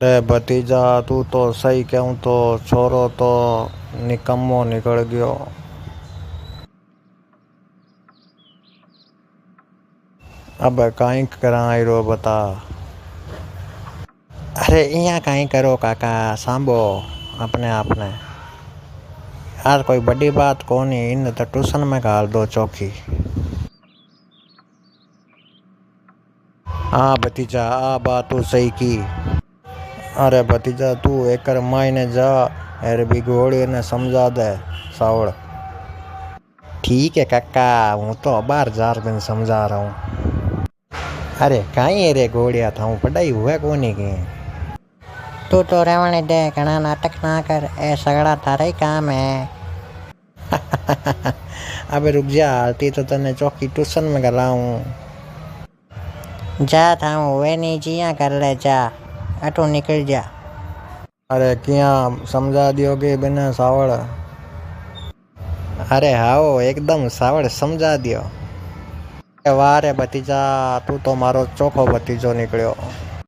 अरे भतीजा तू तो सही कहूँ तो छोरो तो निकम्मो निकल गयो। अब कहीं करा रो बता। अरे इया कहीं करो काका सांभो अपने आपने। यार कोई बड़ी बात कोनी इन तो ट्यूशन में घाल दो चौकी। हाँ भतीजा आ बात तू सही की। अरे भतीजा तू एक मायने जा अरे भी घोड़ी ने समझा दे सावड़। ठीक है काका हूँ तो बार जार दिन समझा रहा हूँ। अरे कहीं रे घोड़िया था हूँ पढ़ाई हुआ कोनी की। तू तो रहने दे घना नाटक ना कर ए सगड़ा थारा ही काम है। अबे रुक जा आती तो तने चौकी ट्यूशन में गलाऊं। जा था वे नहीं जिया कर ले जा अटू निकल जा। अरे किया समझा दियोगे बिना सावड़। अरे हाओ एकदम सावड़ समझा दियो। वाह रे भतीजा तू तो मारो चोखो भतीजो निकलियो।